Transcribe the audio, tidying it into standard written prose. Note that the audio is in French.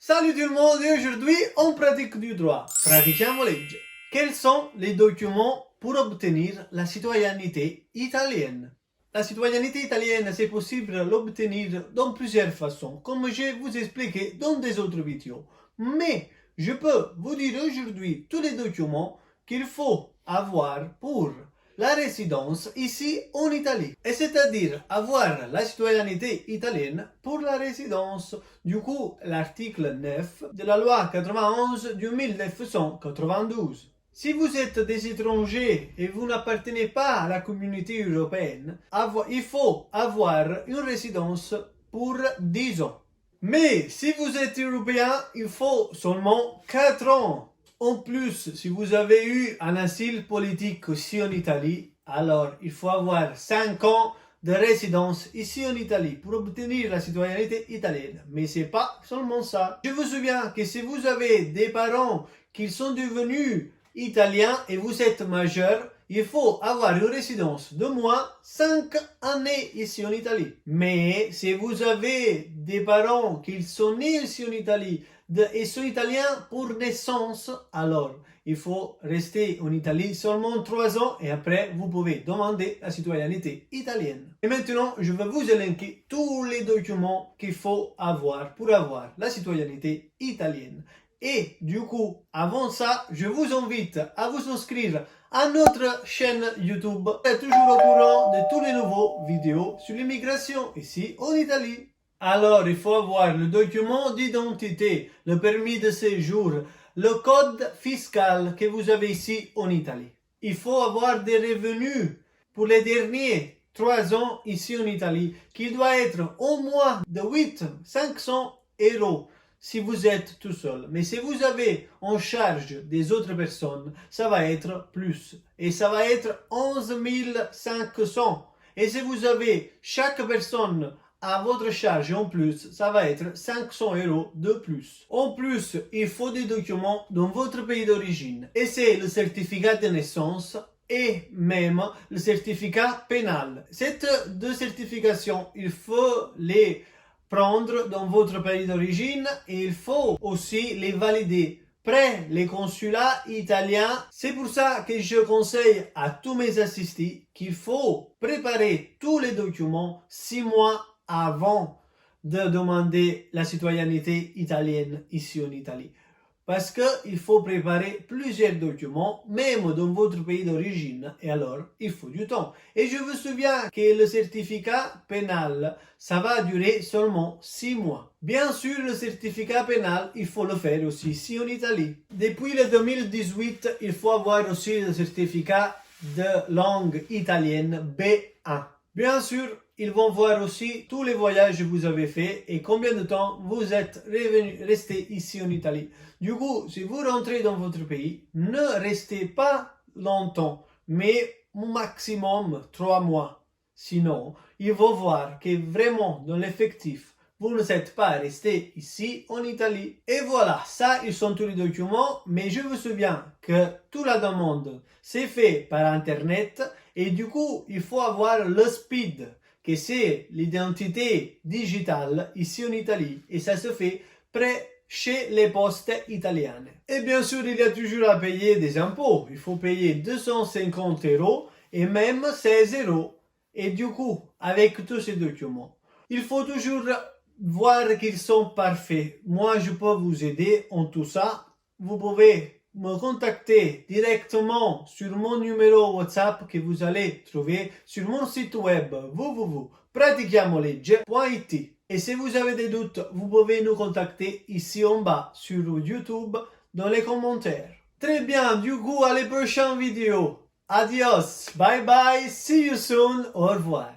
Salut tout le monde et aujourd'hui on pratique du droit. Pratichiamo legge. Quels sont les documents pour obtenir la citoyenneté italienne? La citoyenneté italienne, c'est possible l'obtenir dans plusieurs façons, comme je vous expliqué dans des autres vidéos. Mais je peux vous dire aujourd'hui tous les documents qu'il faut avoir pour la résidence ici en Italie. Et c'est-à-dire avoir la citoyenneté italienne pour la résidence. Du coup, l'article 9 de la loi 91 de 1992. Si vous êtes des étrangers et vous n'appartenez pas à la communauté européenne, il faut avoir une résidence pour 10 ans. Mais si vous êtes européen, il faut seulement 4 ans. En plus, si vous avez eu un asile politique ici en Italie, alors il faut avoir 5 ans de résidence ici en Italie pour obtenir la citoyenneté italienne. Mais c'est pas seulement ça. Je vous souviens que si vous avez des parents qui sont devenus italiens et vous êtes majeur, il faut avoir une résidence de moins 5 années ici en Italie. Mais si vous avez des parents qui sont nés ici en Italie et sont italiens pour naissance, alors il faut rester en Italie seulement 3 ans et après vous pouvez demander la citoyenneté italienne. Et maintenant, je vais vous élenquer tous les documents qu'il faut avoir pour avoir la citoyenneté italienne. Et du coup, avant ça, je vous invite à vous inscrire à notre chaîne YouTube pour être toujours au courant de tous les nouveaux vidéos sur l'immigration ici en Italie. Alors, il faut avoir le document d'identité, le permis de séjour, le code fiscal que vous avez ici en Italie. Il faut avoir des revenus pour les derniers 3 ans ici en Italie, qui doit être au moins de 500 euros si vous êtes tout seul. Mais si vous avez en charge des autres personnes, ça va être plus. Et ça va être 11 500. Et si vous avez chaque personne à votre charge en plus, ça va être 500 euros de plus. En plus, il faut des documents dans votre pays d'origine. Et c'est le certificat de naissance et même le certificat pénal. Ces deux certifications, il faut les prendre dans votre pays d'origine et il faut aussi les valider près les consulats italiens. C'est pour ça que je conseille à tous mes assistés qu'il faut préparer tous les documents 6 mois avant de demander la citoyenneté italienne ici en Italie. Parce qu'il faut préparer plusieurs documents, même dans votre pays d'origine, et alors il faut du temps. Et je vous souviens que le certificat pénal, ça va durer seulement 6 mois. Bien sûr, le certificat pénal, il faut le faire aussi ici en Italie. Depuis le 2018, il faut avoir aussi le certificat de langue italienne B1. Bien sûr, ils vont voir aussi tous les voyages que vous avez faits et combien de temps vous êtes resté ici en Italie. Du coup, si vous rentrez dans votre pays, ne restez pas longtemps, mais au maximum 3 mois. Sinon, ils vont voir que vraiment, dans l'effectif, vous ne êtes pas resté ici en Italie. Et voilà, ça, ils sont tous les documents, mais je vous souviens que toute la demande, c'est fait par Internet et du coup, il faut avoir le SPID, que c'est l'identité digitale ici en Italie. Et ça se fait près chez les postes italiennes. Et bien sûr, il y a toujours à payer des impôts. Il faut payer 250 euros et même 16 euros. Et du coup, avec tous ces documents, il faut toujours voir qu'ils sont parfaits. Moi, je peux vous aider en tout ça. Vous pouvez me contacter directement sur mon numéro WhatsApp que vous allez trouver sur mon site web www.pratichiamolegge.it. Et si vous avez des doutes, vous pouvez nous contacter ici en bas sur YouTube dans les commentaires. Très bien, du coup, à les prochaines vidéos. Adios, bye bye, see you soon, au revoir.